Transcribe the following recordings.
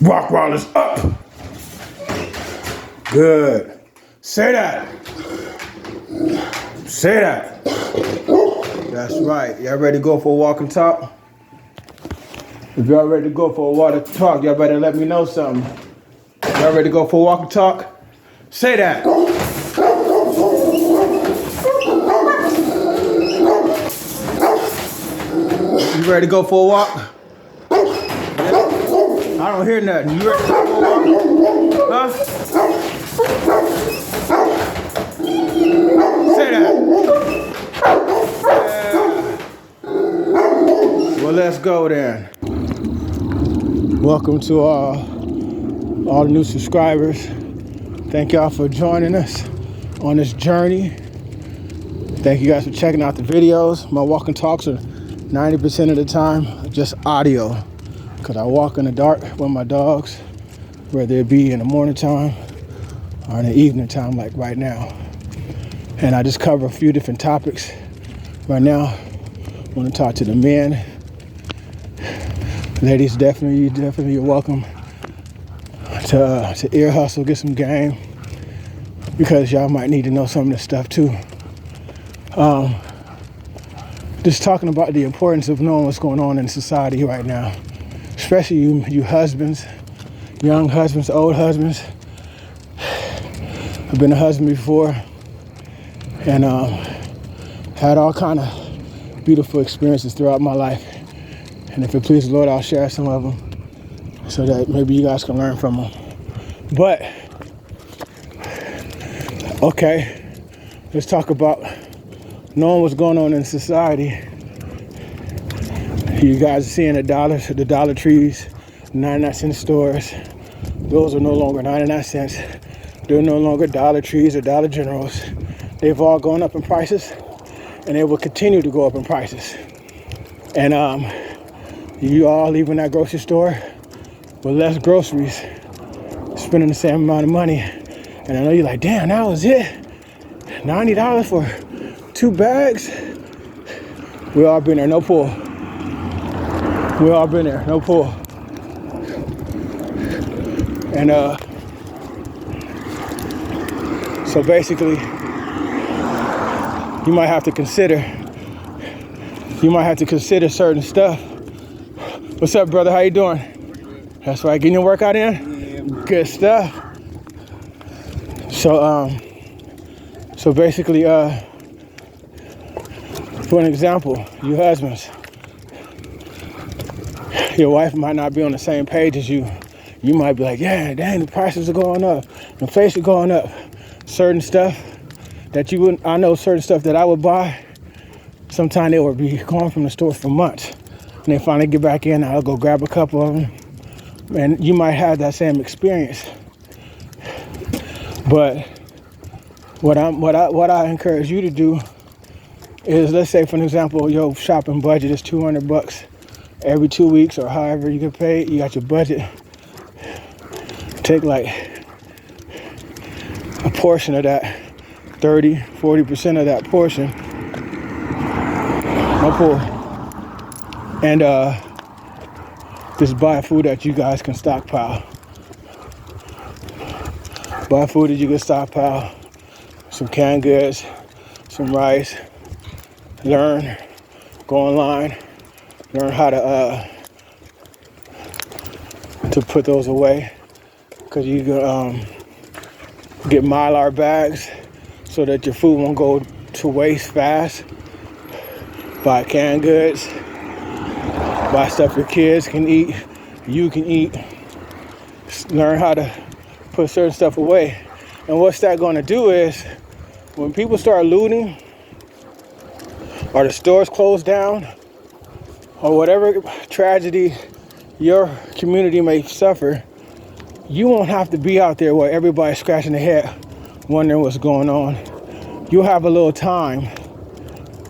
Rock rollers up. Good. Say that. Say that. That's right. Y'all ready to go for a walk and talk? If y'all ready to go for a walk and talk, y'all better let me know something. Y'all ready to go for a walk and talk? Say that. You ready to go for a walk? Yeah. I don't hear nothing. You ready to go for a walk? Huh? Say that. Yeah. Well, let's go then. Welcome to all the new subscribers. Thank y'all for joining us on this journey. Thank you guys for checking out the videos. My walk and talks are 90% of the time just audio, because I walk in the dark with my dogs, whether it be in the morning time or in the evening time like right now. And I just cover a few different topics. Right now, I want to talk to the men. Ladies, definitely you're welcome to ear hustle, get some game, because y'all might need to know some of this stuff too. Just talking about the importance of knowing what's going on in society right now, especially you husbands, young husbands, old husbands. I've been a husband before, and had all kind of beautiful experiences throughout my life. And if it pleases the Lord, I'll share some of them so that maybe you guys can learn from them. But, okay, let's talk about knowing what's going on in society. You guys are seeing the Dollar Trees, 99-cent stores. Those are no longer 99 cents. They're no longer Dollar Trees or Dollar Generals. They've all gone up in prices, and they will continue to go up in prices. And you all leaving that grocery store with less groceries, spending the same amount of money. And I know you're like, damn, that was it? $90 for 2 bags? We all been there, no pull. We all been there, no pull. And so basically, you might have to consider certain stuff. What's up, brother? How you doing? That's right, getting your workout in? Good stuff. So basically, for an example, you husbands, your wife might not be on the same page as you. You might be like, yeah, dang, the prices are going up, inflation going up. Certain stuff that you wouldn't, I know certain stuff that I would buy, sometimes they would be gone from the store for months. And they finally get back in, I'll go grab a couple of them. And you might have that same experience. But what I encourage you to do is, let's say for an example, your shopping budget is $200 every 2 weeks, or however you get paid. You got your budget. Take like a portion of that, 30-40% of that portion, no pull, and just buy food that you guys can stockpile. Buy food that you can stockpile. Some canned goods, some rice. Learn, go online, learn how to put those away, because you can get Mylar bags so that your food won't go to waste fast. Buy canned goods, buy stuff your kids can eat, you can eat. Learn how to put certain stuff away. And what's that going to do is, when people start looting, or the stores close down, or whatever tragedy your community may suffer, you won't have to be out there where everybody's scratching their head wondering what's going on. You'll have a little time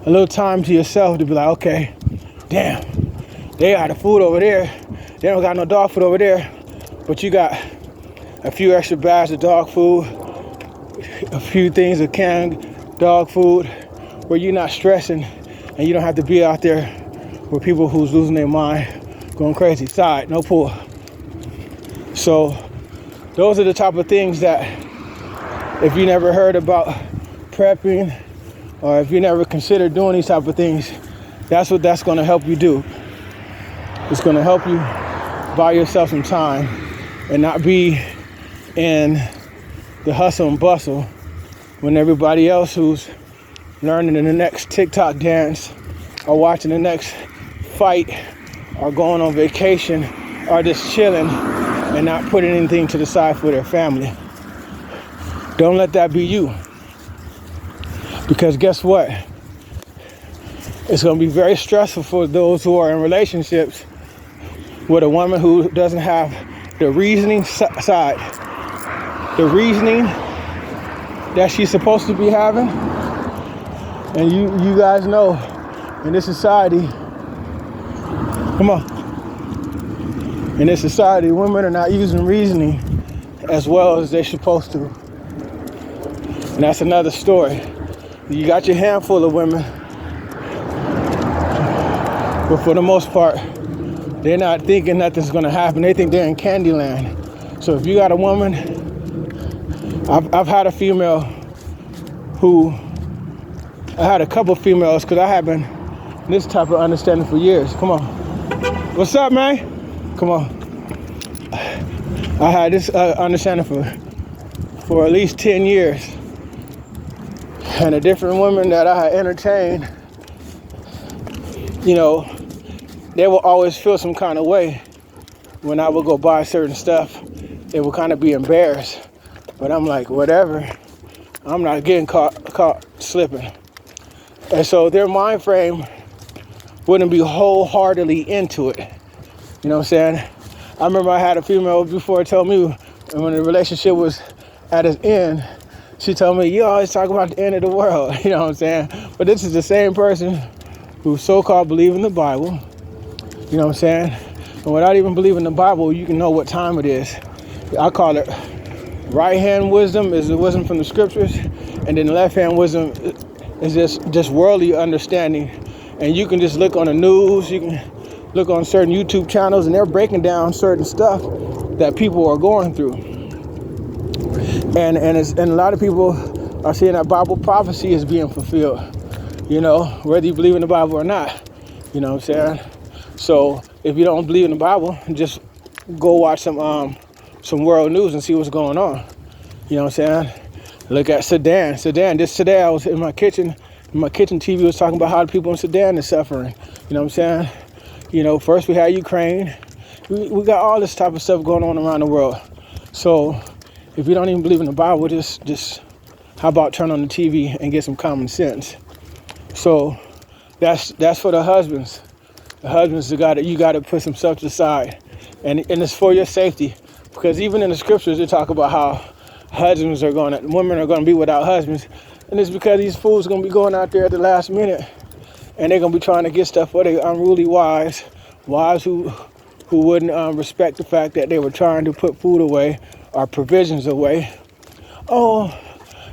to yourself to be like, okay, damn, they got the food over there. They don't got no dog food over there, but you got a few extra bags of dog food, a few things of canned dog food, where you're not stressing and you don't have to be out there with people who's losing their mind, going crazy. Side, no pull. So those are the type of things that if you never heard about prepping, or if you never considered doing these type of things, that's what that's going to help you do. It's going to help you buy yourself some time and not be in the hustle and bustle when everybody else who's learning the next TikTok dance or watching the next fight or going on vacation or just chilling and not putting anything to the side for their family. Don't let that be you. Because guess what? It's going to be very stressful for those who are in relationships with a woman who doesn't have the reasoning side, the reasoning that she's supposed to be having. And you guys know, in this society, come on, in this society, women are not using reasoning as well as they're supposed to. And that's another story. You got your handful of women, but for the most part, they're not thinking nothing's gonna happen. They think they're in Candyland. So if you got a woman, I've had a female who, I had a couple females, because I have been this type of understanding for years. Come on. What's up, man? Come on. I had this understanding for at least 10 years. And the different women that I had entertained, you know, they will always feel some kind of way when I would go buy certain stuff. They would kind of be embarrassed. But I'm like, whatever. I'm not getting caught slipping. And so their mind frame wouldn't be wholeheartedly into it. You know what I'm saying? I remember I had a female before tell me when the relationship was at its end, she told me, you always talk about the end of the world. You know what I'm saying? But this is the same person who so-called believe in the Bible. You know what I'm saying? And without even believing the Bible, you can know what time it is. I call it right hand wisdom is the wisdom from the scriptures, and then left hand wisdom is just worldly understanding. And you can just look on the news, you can look on certain YouTube channels, and they're breaking down certain stuff that people are going through. And a lot of people are seeing that Bible prophecy is being fulfilled, you know, whether you believe in the Bible or not. You know what I'm saying? So if you don't believe in the Bible, just go watch some world news and see what's going on. You know what I'm saying? Look at Sudan. Just today I was in my kitchen. My kitchen TV was talking about how the people in Sudan are suffering. You know what I'm saying? You know, first we had Ukraine. We got all this type of stuff going on around the world. So if you don't even believe in the Bible, just how about turn on the TV and get some common sense? So that's for the husbands. The husbands, you got to put some stuff to the side, and it's for your safety, because even in the scriptures they talk about how women are gonna be without husbands, and it's because these fools are gonna be going out there at the last minute, and they're gonna be trying to get stuff for their unruly wives who wouldn't respect the fact that they were trying to put food away or provisions away. Oh,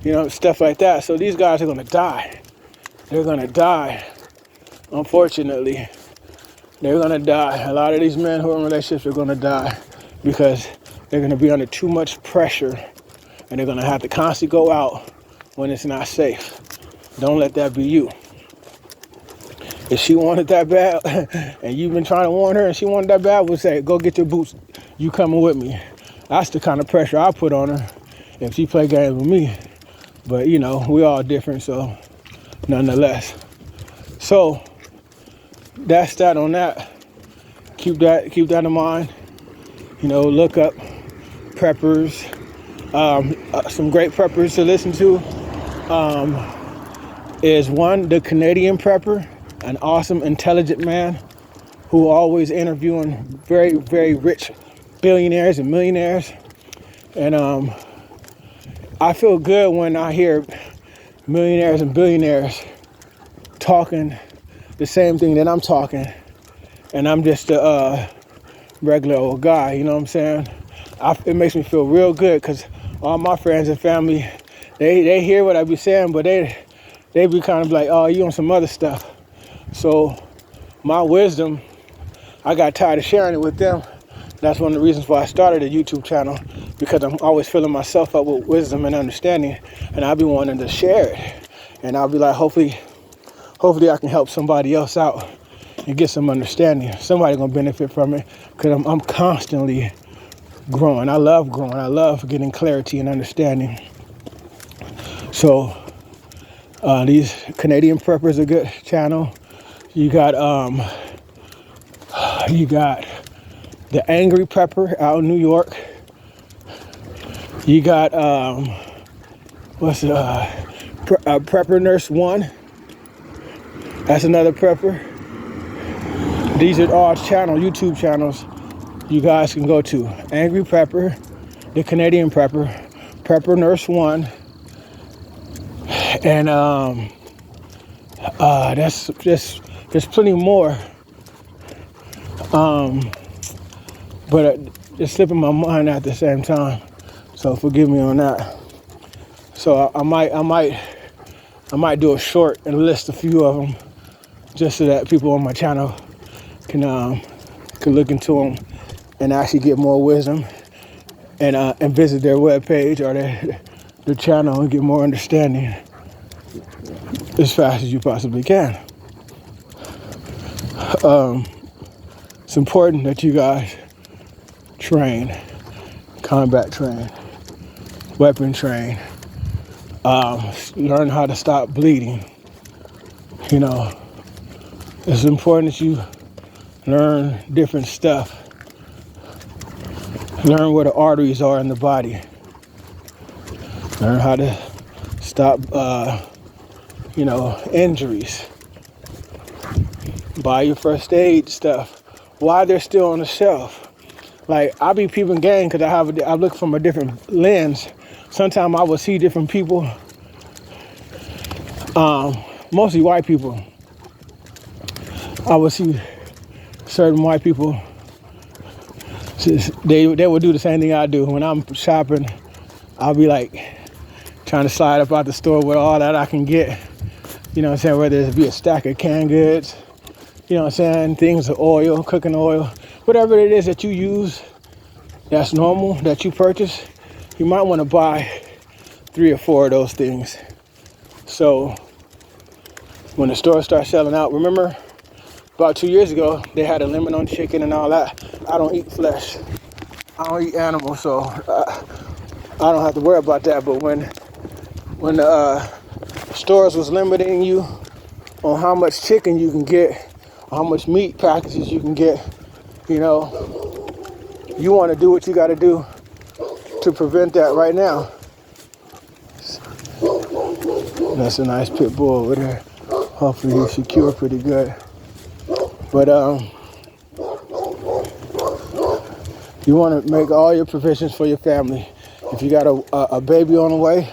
you know, stuff like that. So these guys are gonna die. They're gonna die. Unfortunately, they're gonna die. A lot of these men who are in relationships are gonna die because they're gonna be under too much pressure, and they're gonna have to constantly go out when it's not safe. Don't let that be you. If she wanted that bad, and you've been trying to warn her, and she wanted that bad, we'll say, go get your boots. You coming with me. That's the kind of pressure I put on her if she play games with me. But, you know, we all different, so nonetheless. So that's that on that. Keep that in mind. You know, look up preppers. Some great preppers to listen to is one, the Canadian prepper, an awesome, intelligent man who always interviewing very, very rich billionaires and millionaires. And I feel good when I hear millionaires and billionaires talking the same thing that I'm talking, and I'm just a regular old guy, you know what I'm saying? It makes me feel real good, because all my friends and family, they hear what I be saying, but they be kind of like, oh, you on some other stuff. So my wisdom, I got tired of sharing it with them, That's one of the reasons why I started a YouTube channel, because I'm always filling myself up with wisdom and understanding, and I'll be wanting to share it. And I'll be like, hopefully I can help somebody else out and get some understanding. Somebody gonna benefit from it, because I'm constantly growing. I love growing. I love getting clarity and understanding. So these Canadian Preppers are a good channel. You got the Angry Prepper out in New York. You got Prepper Nurse 1. That's another prepper. These are all YouTube channels you guys can go to. Angry Prepper, the Canadian Prepper, Prepper Nurse 1, and there's plenty more. But it's slipping my mind at the same time, so forgive me on that. So I might do a short and list a few of them, just so that people on my channel can look into them and actually get more wisdom, and visit their webpage or their channel and get more understanding as fast as you possibly can. It's important that you guys train, combat train, weapon train, learn how to stop bleeding. You know, it's important that you learn different stuff. Learn where the arteries are in the body. Learn how to stop, injuries. Buy your first aid stuff while they're still on the shelf. Like, I be peeping game because I look from a different lens. Sometimes I will see different people, mostly white people. I will see certain white people. They will do the same thing I do. When I'm shopping, I'll be like trying to slide up out the store with all that I can get. You know what I'm saying? Whether it be a stack of canned goods, you know what I'm saying? Things of oil, cooking oil, whatever it is that you use that's normal, that you purchase, you might want to buy 3 or 4 of those things. So when the store starts selling out, remember about 2 years ago, they had a limit on chicken and all that. I don't eat flesh. I don't eat animals, so I don't have to worry about that. But when the stores was limiting you on how much chicken you can get, how much meat packages you can get, you want to do what you got to do to prevent that right now. That's a nice pit bull over there. Hopefully he's secure pretty good. But you want to make all your provisions for your family. If you got a baby on the way,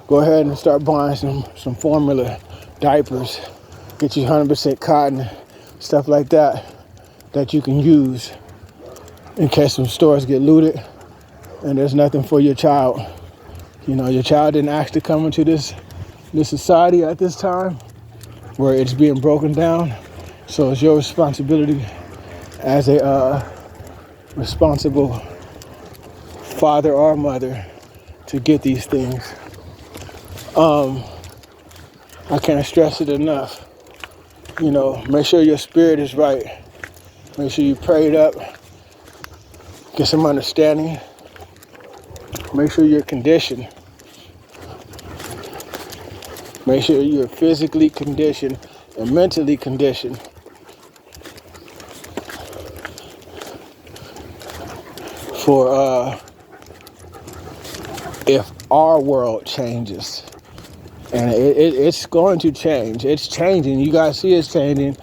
go ahead and start buying some formula, diapers, get you 100% cotton, stuff like that you can use in case some stores get looted and there's nothing for your child. You know, your child didn't ask to come into this society at this time where it's being broken down. So it's your responsibility as a responsible father or mother to get these things. I can't stress it enough. Make sure your spirit is right. Make sure you prayed up. Get some understanding. Make sure you're conditioned. Make sure you're physically conditioned and mentally conditioned. For if our world changes, and it's going to change. It's changing. You guys see it's changing,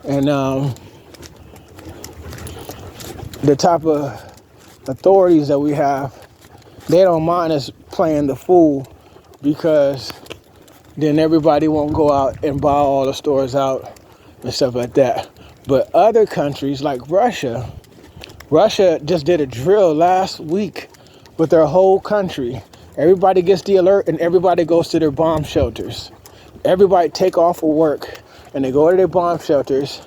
and the type of authorities that we have, they don't mind us playing the fool, because then everybody won't go out and buy all the stores out and stuff like that. But other countries like Russia just did a drill last week with their whole country. Everybody gets the alert and everybody goes to their bomb shelters. Everybody take off of work and they go to their bomb shelters,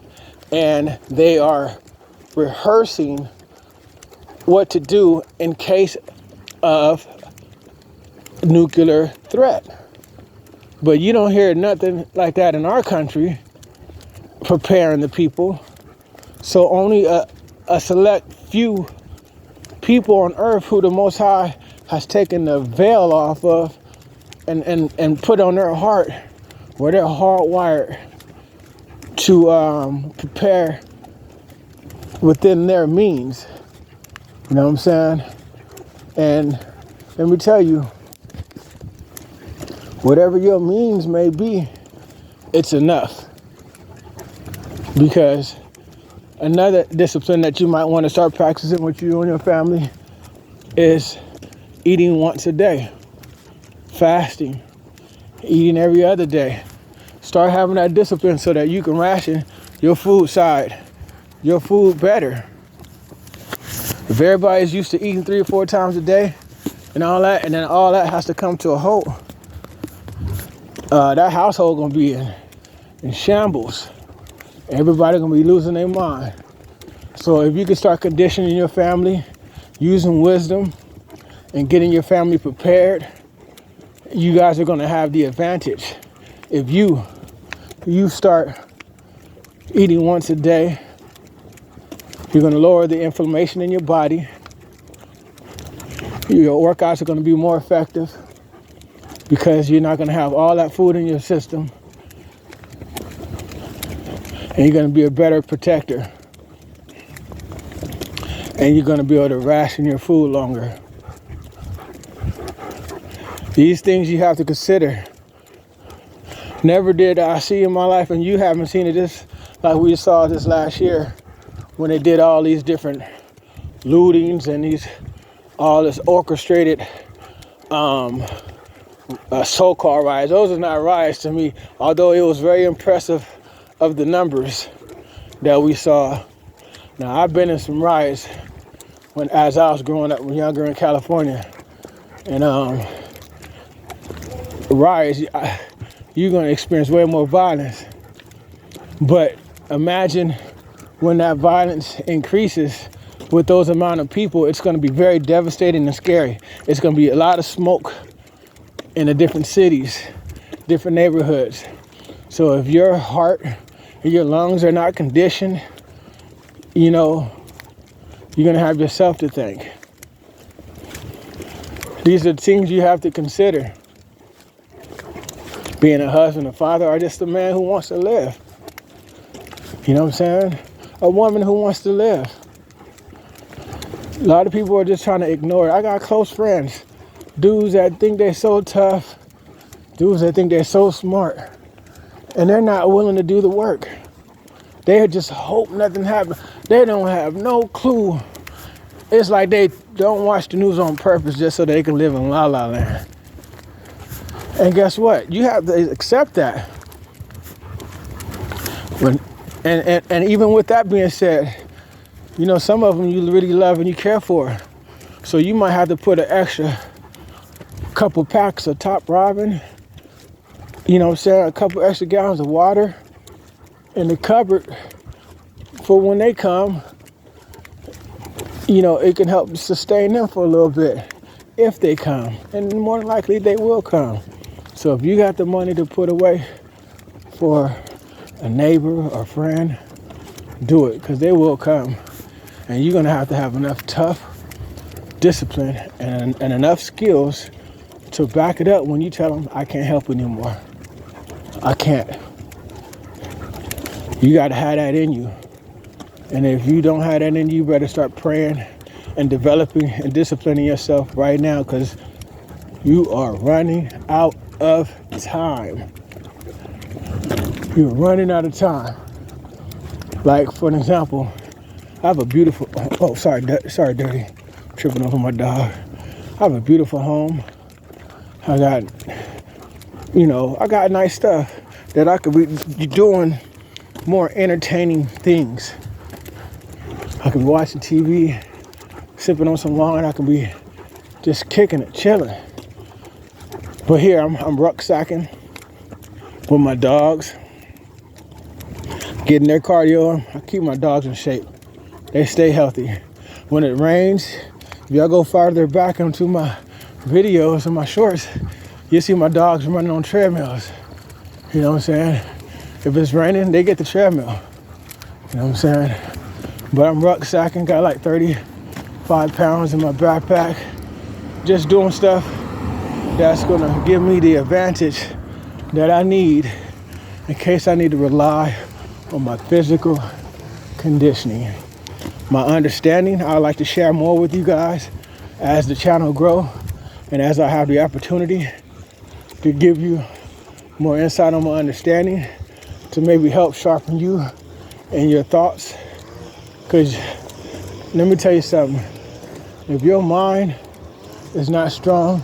and they are rehearsing what to do in case of nuclear threat. But you don't hear nothing like that in our country, preparing the people. So only a select few people on earth who the Most High has taken the veil off of and put on their heart, where they're hardwired to prepare within their means. You know what I'm saying? And let me tell you, whatever your means may be, it's enough. Because another discipline that you might want to start practicing with you and your family is eating once a day, fasting, eating every other day. Start having that discipline so that you can ration your food side, your food better. If everybody's used to eating 3 or 4 times a day and all that, and then all that has to come to a halt, that household gonna be in shambles. Everybody gonna be losing their mind. So if you can start conditioning your family, using wisdom, and getting your family prepared, you guys are gonna have the advantage. If you start eating once a day, you're gonna lower the inflammation in your body. Your workouts are gonna be more effective because you're not gonna have all that food in your system. And you're gonna be a better protector. And you're gonna be able to ration your food longer. These things you have to consider. Never did I see in my life, and you haven't seen it this like we saw this last year when they did all these different lootings and all this orchestrated so-called riots. Those are not riots to me, although it was very impressive of the numbers that we saw. Now, I've been in some riots as I was growing up younger in California, and riots, you're going to experience way more violence. But imagine when that violence increases with those amount of people, it's going to be very devastating and scary. It's going to be a lot of smoke in the different cities, different neighborhoods. So if your heart and your lungs are not conditioned, you know, you're going to have yourself to thank. These are things you have to consider. Being a husband, a father, or just a man who wants to live. You know what I'm saying? A woman who wants to live. A lot of people are just trying to ignore it. I got close friends, dudes that think they're so tough, dudes that think they're so smart, and they're not willing to do the work. They just hope nothing happens. They don't have no clue. It's like they don't watch the news on purpose just so they can live in La La Land. And guess what? You have to accept that. And even with that being said, you know, some of them you really love and you care for. So you might have to put an extra couple packs of Top Robin, you know what I'm saying, a couple extra gallons of water in the cupboard for when they come. You know, it can help sustain them for a little bit if they come. And more than likely they will come. So if you got the money to put away for a neighbor or friend, do it, because they will come. And you're going to have enough tough discipline and enough skills to back it up when you tell them, I can't help anymore. I can't. You got to have that in you. And if you don't have that in you, you better start praying and developing and disciplining yourself right now, because you are running out of time. You're running out of time. Like, for an example, I have a beautiful, sorry, Dirty, tripping over my dog. I have a beautiful home. I got nice stuff that I could be doing more entertaining things. I could be watching TV, sipping on some wine. I could be just kicking it, chilling. But here I'm rucksacking with my dogs, getting their cardio on. I keep my dogs in shape. They stay healthy. when it rains, if y'all go farther back into my videos and my shorts, you see my dogs running on treadmills. You know what I'm saying? If it's raining, they get the treadmill. You know what I'm saying? But I'm rucksacking, got like 35 pounds in my backpack, just doing stuff that's gonna give me the advantage that I need in case I need to rely on my physical conditioning. My understanding, I'd like to share more with you guys as the channel grow and as I have the opportunity to give you more insight on my understanding to maybe help sharpen you and your thoughts. Because let me tell you something, if your mind is not strong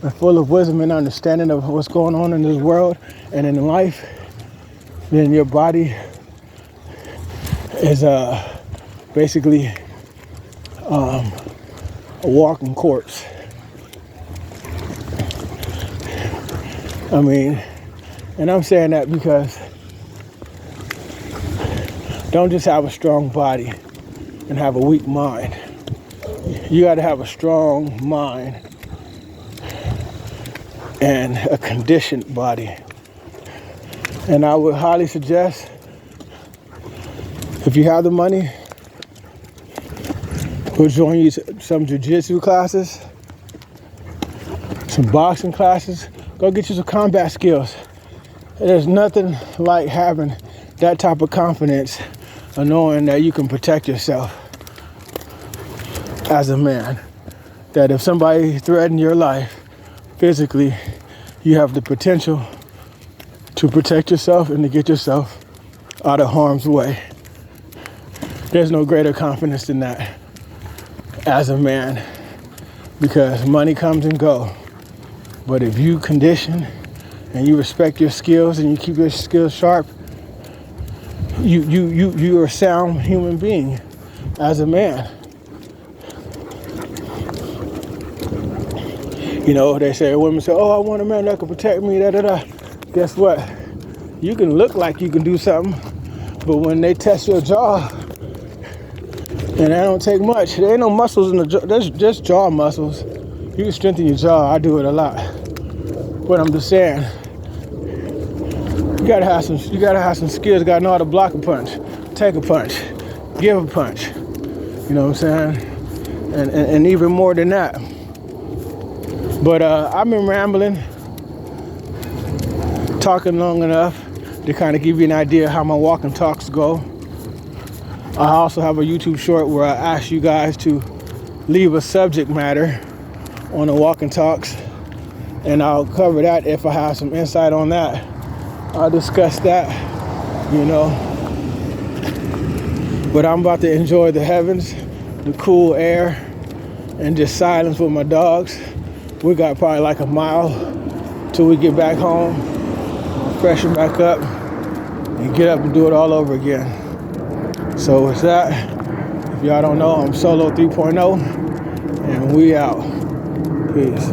and full of wisdom and understanding of what's going on in this world and in life, then your body is basically a walking corpse. I mean, and I'm saying that because don't just have a strong body and have a weak mind. You got to have a strong mind and a conditioned body. And I would highly suggest, if you have the money, go join you some jiu-jitsu classes, some boxing classes. Go get you some combat skills. There's nothing like having that type of confidence of knowing that you can protect yourself as a man. That if somebody threatened your life physically, you have the potential to protect yourself and to get yourself out of harm's way. There's no greater confidence than that as a man, because money comes and goes. But if you condition and you respect your skills and you keep your skills sharp, you're a sound human being as a man. You know, they say, women say, oh, I want a man that can protect me, da-da-da. Guess what? You can look like you can do something, but when they test your jaw, and that don't take much. There ain't no muscles in the jaw. There's just jaw muscles. You can strengthen your jaw. I do it a lot. But I'm just saying, you gotta have some skills. You gotta know how to block a punch, take a punch, give a punch. You know what I'm saying? And even more than that. But I've been rambling, talking long enough to kind of give you an idea how my walk and talks go. I also have a YouTube short where I ask you guys to leave a subject matter on the walk and talks, and I'll cover that if I have some insight on that. I'll discuss that, you know. But I'm about to enjoy the heavens, the cool air, and just silence with my dogs. We got probably like a mile till we get back home, freshen back up, and get up and do it all over again. So with that, if y'all don't know, I'm Solo 3.0, and we out. Peace.